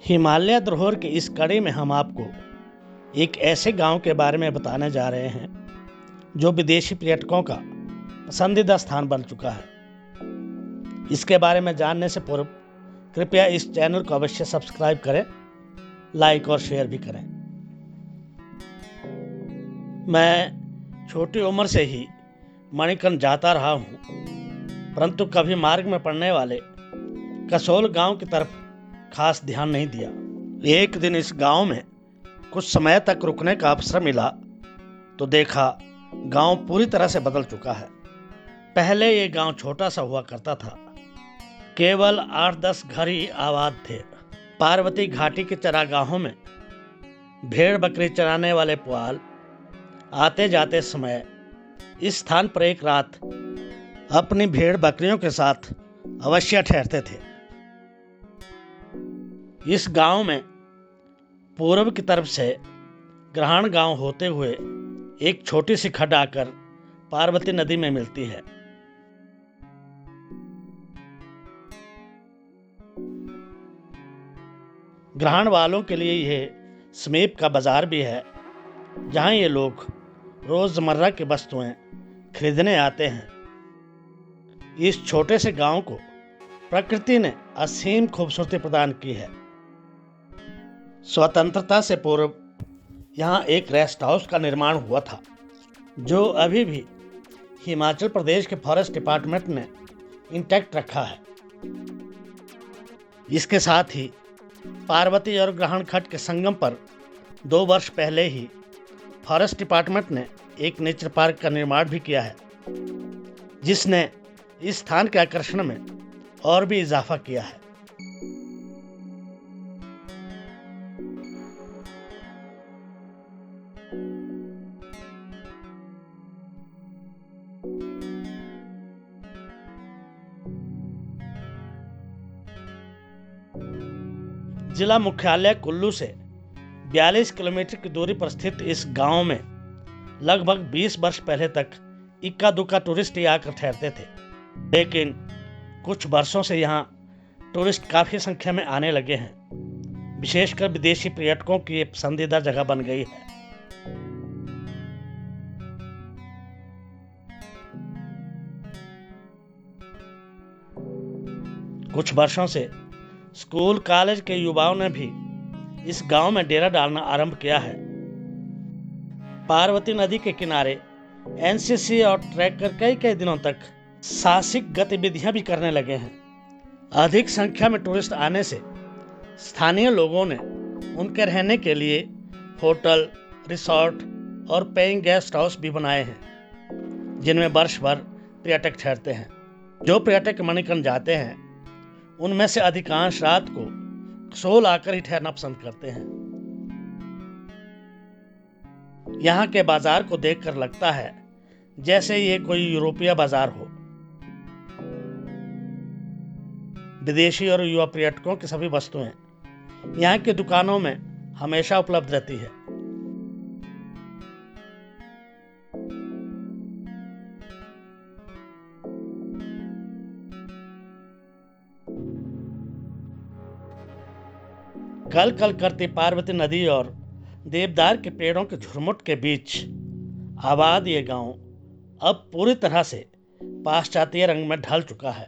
हिमालय धरोहर की इस कड़ी में हम आपको एक ऐसे गांव के बारे में बताने जा रहे हैं जो विदेशी पर्यटकों का पसंदीदा स्थान बन चुका है। इसके बारे में जानने से पूर्व कृपया इस चैनल को अवश्य सब्सक्राइब करें, लाइक और शेयर भी करें। मैं छोटी उम्र से ही मणिकर्ण जाता रहा हूँ, परंतु कभी मार्ग में पड़ने वाले कसोल गांव की तरफ खास ध्यान नहीं दिया। एक दिन इस गांव में कुछ समय तक रुकने का अवसर मिला तो देखा गांव पूरी तरह से बदल चुका है। पहले ये गांव छोटा सा हुआ करता था, केवल 8-10 घर ही आबाद थे। पार्वती घाटी के चरागाहों में भेड़ बकरी चराने वाले पुआल आते जाते समय इस स्थान पर एक रात अपनी भेड़ बकरियों के साथ अवश्य ठहरते थे। इस गांव में पूर्व की तरफ से ग्रहण गांव होते हुए एक छोटी सी खड्ड आकर पार्वती नदी में मिलती है। ग्रहण वालों के लिए यह समीप का बाजार भी है, जहां ये लोग रोजमर्रा की वस्तुएं खरीदने आते हैं। इस छोटे से गांव को प्रकृति ने असीम खूबसूरती प्रदान की है। स्वतंत्रता से पूर्व यहाँ एक रेस्ट हाउस का निर्माण हुआ था, जो अभी भी हिमाचल प्रदेश के फॉरेस्ट डिपार्टमेंट ने इंटैक्ट रखा है। इसके साथ ही पार्वती और ग्रहण खड्ड के संगम पर 2 वर्ष पहले ही फॉरेस्ट डिपार्टमेंट ने एक नेचर पार्क का निर्माण भी किया है, जिसने इस स्थान के आकर्षण में और भी इजाफा किया है। जिला मुख्यालय कुल्लू से 42 किलोमीटर की दूरी पर स्थित इस गांव में लगभग 20 वर्ष पहले तक इक्का दुक्का टूरिस्ट ही आकर ठहरते थे, लेकिन कुछ वर्षों से यहाँ टूरिस्ट काफ़ी संख्या में आने लगे हैं। विशेषकर विदेशी पर्यटकों की ये पसंदीदा जगह बन गई है। कुछ वर्षों से स्कूल कॉलेज के युवाओं ने भी इस गांव में डेरा डालना आरंभ किया है। पार्वती नदी के किनारे एनसीसी और ट्रैकर कई दिनों तक साहसिक गतिविधियां भी करने लगे हैं। अधिक संख्या में टूरिस्ट आने से स्थानीय लोगों ने उनके रहने के लिए होटल, रिसोर्ट और पेइंग गेस्ट हाउस भी बनाए हैं, जिनमें वर्ष भर पर्यटक ठहरते हैं। जो पर्यटक मणिकर्ण जाते हैं, उनमें से अधिकांश रात को कसोल आकर ही ठहरना पसंद करते हैं। यहाँ के बाजार को देखकर लगता है जैसे ये कोई यूरोपीय बाजार हो। विदेशी और युवा पर्यटकों की सभी वस्तुएं यहाँ की दुकानों में हमेशा उपलब्ध रहती है। कल कल करती पार्वती नदी और देवदार के पेड़ों के झुरमुट के बीच आबाद ये गांव अब पूरी तरह से पाश्चात्य रंग में ढल चुका है।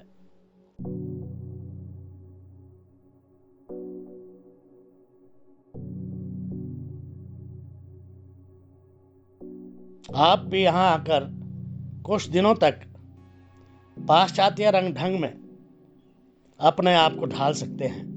आप भी यहां आकर कुछ दिनों तक पाश्चात्य रंग ढंग में अपने आप को ढाल सकते हैं।